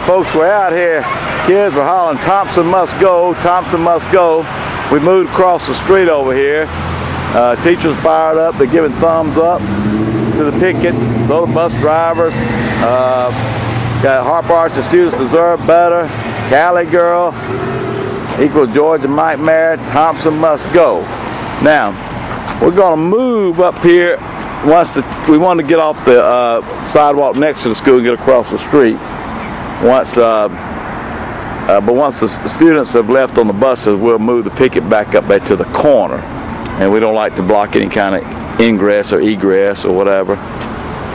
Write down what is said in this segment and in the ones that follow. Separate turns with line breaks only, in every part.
Folks, we're out here. Kids were hollering, Thompson must go, Thompson must go. We moved across the street over here. Teachers fired up. They're giving thumbs up to the picket. So the bus drivers. Got Harper-Archer students deserve better. Cali girl equals Georgia nightmare. Thompson must go. Now, we're going to move up here. We want to get off the sidewalk next to the school and get across the street. But once the students have left on the buses, we'll move the picket back up there to the corner. And we don't like to block any kind of ingress or egress or whatever.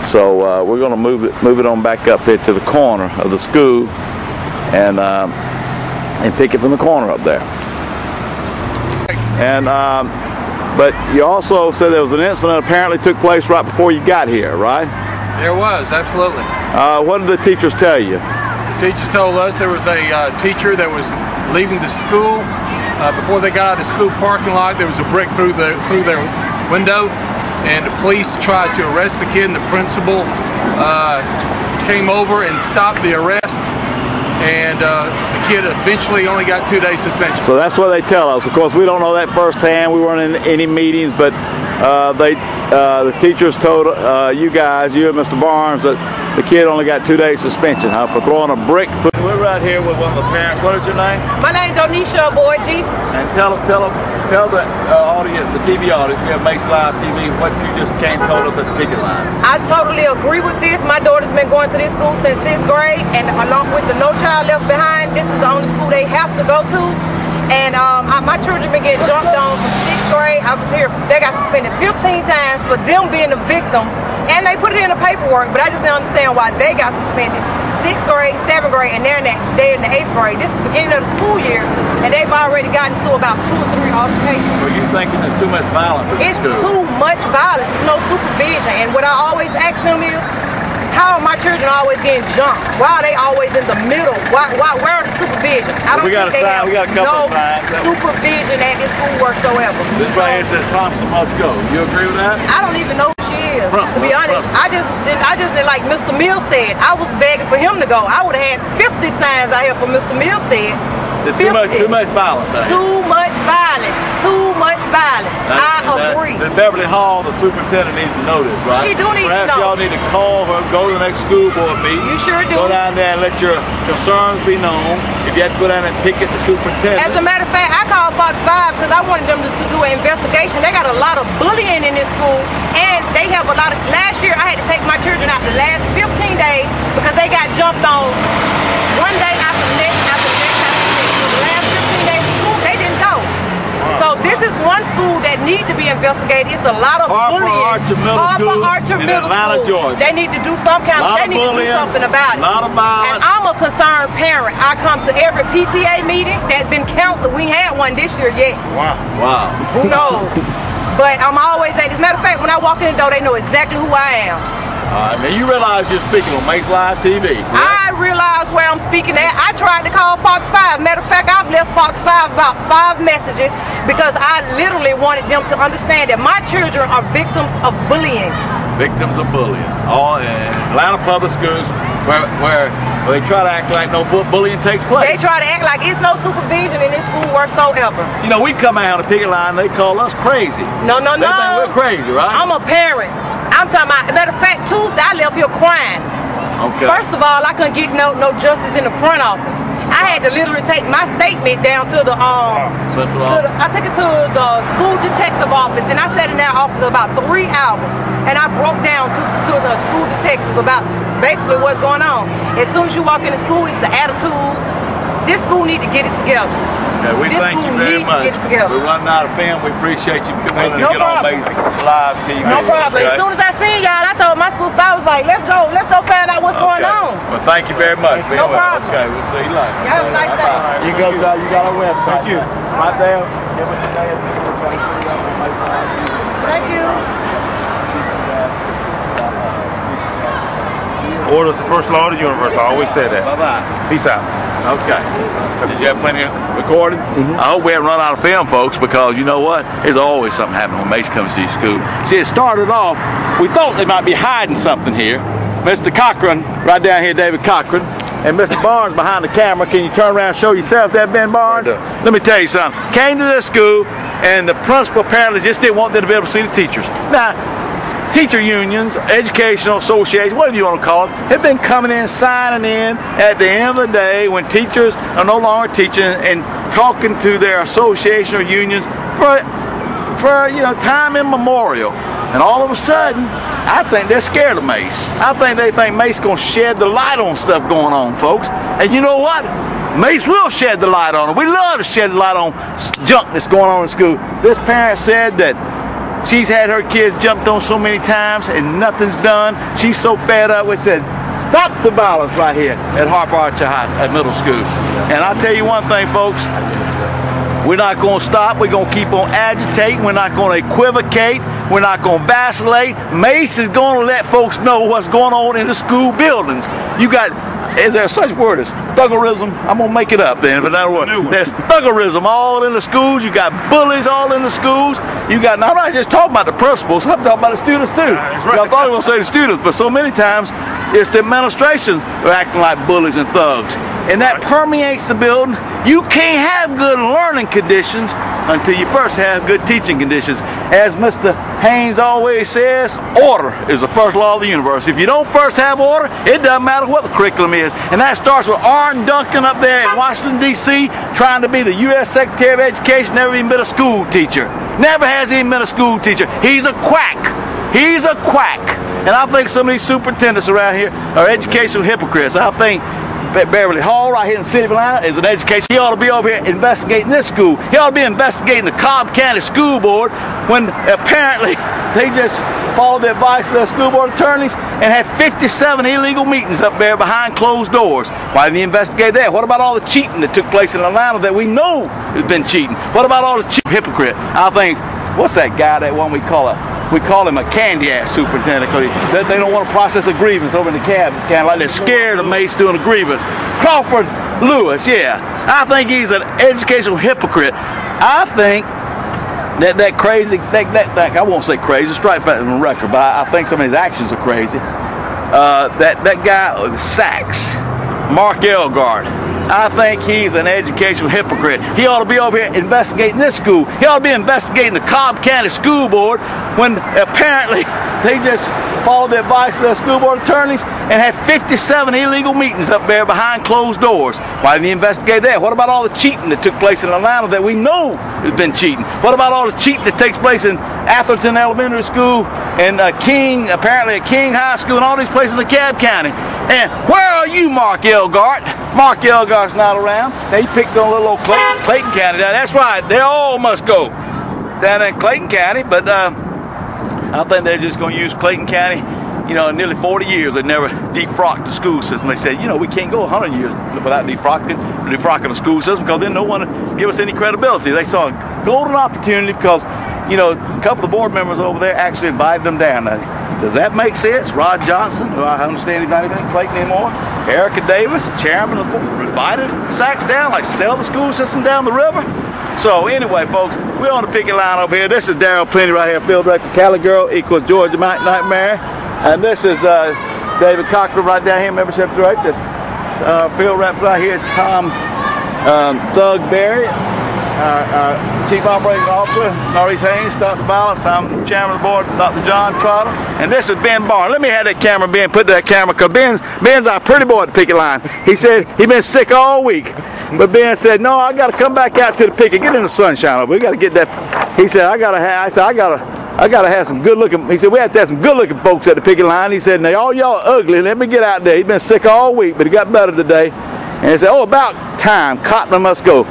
So we're going to move it on back up here to the corner of the school and pick it from the corner up there. And but you also said there was an incident apparently took place right before you got here, right?
There was, absolutely.
What did the teachers tell you?
The teachers told us there was a teacher that was leaving the school. Before they got out of the school parking lot, there was a brick through their window, and the police tried to arrest the kid, and the principal came over and stopped the arrest, and the kid eventually only got 2 days suspension. So
that's what they tell us. Of course, we don't know that firsthand. We weren't in any meetings, but the teachers told you guys, you and Mr. Barnes, that the kid only got 2 days suspension, for throwing a brick through. We're right here with one of the parents. What is your name?
My name's Donisha Boyji.
And tell the audience, the TV audience, we have MACE Live TV, what you just told us at the picket line.
I totally agree with this. My daughter's been going to this school since 6th grade, and along with the No Child Left Behind, this is the only school they have to go to. And my children been getting jumped on from 6th grade. I was here, they got suspended 15 times for them being the victims. And they put it in the paperwork, but I just didn't understand why they got suspended. 6th grade, 7th grade, and they're in the 8th grade. This is the beginning of the school year, and they've already gotten to about 2 or 3 altercations.
So you thinking there's too much violence in the school?
It's too much violence. There's no supervision. And what I always ask them is, how are my children always getting jumped? Why are they always in the middle? Where are the supervision? I don't think they have no supervision at this school whatsoever.
This right here says Thompson must go. You agree with that?
I don't even know who she is, to be honest. I just didn't like Mr. Milstead. I was begging for him to go. I would have had 50 signs out here for Mr. Milstead.
There's too much violence out here.
Too much violence. Too much violence. I agree.
Then Beverly Hall, the superintendent, needs to know this, right?
She do need to know.
Perhaps y'all need to call her, go to the next school board meeting.
You sure do.
Go down there and let your concerns be known. If you have to go down and picket the superintendent.
As a matter of fact, I called Fox 5 because I wanted them to do an investigation. They got a lot of bullying in this school, and they have a lot of. Last year, I had to take my children out the last 15 days because they got jumped on one day after the next, after the next, after the next. So the last 15 days of school, they didn't go. So this is one school that needs to be investigated. It's a lot of bullying.
Harper-Archer Middle School in Atlanta, Georgia.
They need to do some kind of. They need to do something about it.
A lot of violence.
And I'm a concerned parent. I come to every PTA meeting that's been canceled. We ain't had one this year yet.
Wow. Wow.
Who knows? But I'm always at. As a matter of fact, when I walk in the door, they know exactly who I am.
Now you realize you're speaking on MACE Live TV. Correct?
I realize where I'm speaking at. I tried to call Fox 5. Matter of fact, I've left Fox 5 about 5 messages because I literally wanted them to understand that my children are victims of bullying.
Victims of bullying. All in Atlanta public schools where they try to act like no bullying takes place.
They try to act like it's no supervision in this school whatsoever.
You know, we come out on the picket line, they call us crazy.
No.
They think we're crazy, right?
I'm a parent. I'm talking about, matter of fact, Tuesday I left here crying.
Okay.
First of all, I couldn't get no justice in the front office. I had to literally take my statement down to the
central office.
I took it to the school detective office, and I sat in that office about 3 hours, and I broke down to the school detectives about basically what's going on. As soon as you walk into school, it's the attitude. This school need to get it together.
Okay, we thank you very much. We're running out of film. We appreciate you willing to get on MACE Live TV.
No problem. Okay? As soon as I seen y'all, I told my sister, I was like, let's go find out what's going on.
Well, thank you very much.
No problem.
Okay, we'll see you later.
Y'all have a nice day.
You got a website. Thank you. Right there. Give us a day.
Thank you.
Order's the first law of the universe. I always say that.
Bye-bye.
Peace out.
Okay. Did you have plenty of recording? I hope we haven't run out of film, folks, because you know what? There's always something happening when MACE comes to your school. See, it started off, we thought they might be hiding something here. Mr. Cochran, right down here, David Cochran, and Mr. Barnes behind the camera. Can you turn around and show yourself there, Ben Barnes? Let me tell you something. Came to this school, and the principal apparently just didn't want them to be able to see the teachers. Now, teacher unions, educational associations, whatever you want to call it, have been coming in, signing in at the end of the day when teachers are no longer teaching and talking to their association or unions for you know, time immemorial. And all of a sudden, I think they're scared of MACE. I think they think MACE is going to shed the light on stuff going on, folks. And you know what? MACE will shed the light on it. We love to shed the light on junk that's going on in school. This parent said that she's had her kids jumped on so many times and nothing's done. She's so fed up with it, said, stop the violence right here at Harper-Archer at middle school. And I'll tell you one thing, folks. We're not going to stop. We're going to keep on agitating. We're not going to equivocate. We're not going to vacillate. MACE is going to let folks know what's going on in the school buildings. You got, is there such word as thuggerism? I'm going to make it up then, but there's thuggerism all in the schools. You got bullies all in the schools. You got, now I'm not just talking about the principals, I'm talking about the students too. I thought I was going to say the students, but so many times it's the administration are acting like bullies and thugs. And that permeates the building. You can't have good learning conditions until you first have good teaching conditions. As Mr. Haynes always says, order is the first law of the universe. If you don't first have order, it doesn't matter what the curriculum is. And that starts with Arden Duncan up there in Washington, D.C., trying to be the U.S. Secretary of Education, never even been a school teacher. Never has even been a school teacher. He's a quack. He's a quack. And I think some of these superintendents around here are educational hypocrites. I think Beverly Hall right here in the city of Atlanta is an education. He ought to be over here investigating this school. He ought to be investigating the Cobb County School Board when apparently they just followed the advice of their school board attorneys and had 57 illegal meetings up there behind closed doors. Why didn't he investigate that? What about all the cheating that took place in Atlanta that we know has been cheating? What about all the hypocrite? I think, what's that guy, that one we call him a candy-ass superintendent because they don't want to process a grievance over in the cab, like they're scared of MACE doing a grievance. Crawford Lewis, yeah. I think he's an educational hypocrite. I think that crazy, I won't say crazy, strike back on the record, but I think some of his actions are crazy. That guy, Sachs, Mark Elgard, I think he's an educational hypocrite. He ought to be over here investigating this school. He ought to be investigating the Cobb County School Board when apparently they just followed the advice of their school board attorneys and had 57 illegal meetings up there behind closed doors. Why didn't he investigate that? What about all the cheating that took place in Atlanta that we know has been cheating? What about all the cheating that takes place in Atherton Elementary School and King, apparently at King High School and all these places in DeKalb County? And where are you, Mark Elgart? Mark Elgart's not around. Now, he picked on little old Clayton County. Now, that's right. They all must go down in Clayton County, but I think they're just going to use Clayton County. You know, in nearly 40 years, they never defrocked the school system. They said, you know, we can't go 100 years without defrocking the school system because then no one would give us any credibility. They saw a golden opportunity because, you know, a couple of board members over there actually invited them down. Now, does that make sense? Rod Johnson, who I understand he's not even in Clayton anymore, Erica Davis, chairman of the board, invited Sachs down, like sell the school system down the river. So anyway, folks, we're on the picket line over here. This is Darryl Plenty right here, field director, Cali Girl equals Georgia Nightmare. And this is David Cochran right down here, membership director. Field reps right here, Tom Thug Berry, Chief Operating Officer, Maurice Haynes, Dr. Violence. I'm Chairman of the Board, Dr. John Trotter. And this is Ben Barnes. Let me have that camera, Ben, put that camera, because Ben's our pretty boy at the picket line. He said he's been sick all week. But Ben said, no, I got to come back out to the picket, get in the sunshine over. We got to get that. He said, I got to have some good looking, he said, we have to have some good looking folks at the picket line. He said, now all y'all ugly, let me get out there. He's been sick all week, but he got better today. And he said, oh, about time, Cotman must go.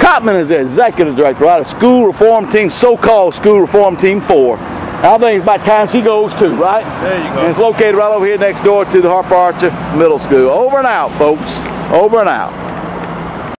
Cotman is the executive director, right, of school reform team, so-called school reform team 4. I think it's about time she goes too, right?
There you go.
And it's located right over here next door to the Harper-Archer Middle School. Over and out, folks. Over and out.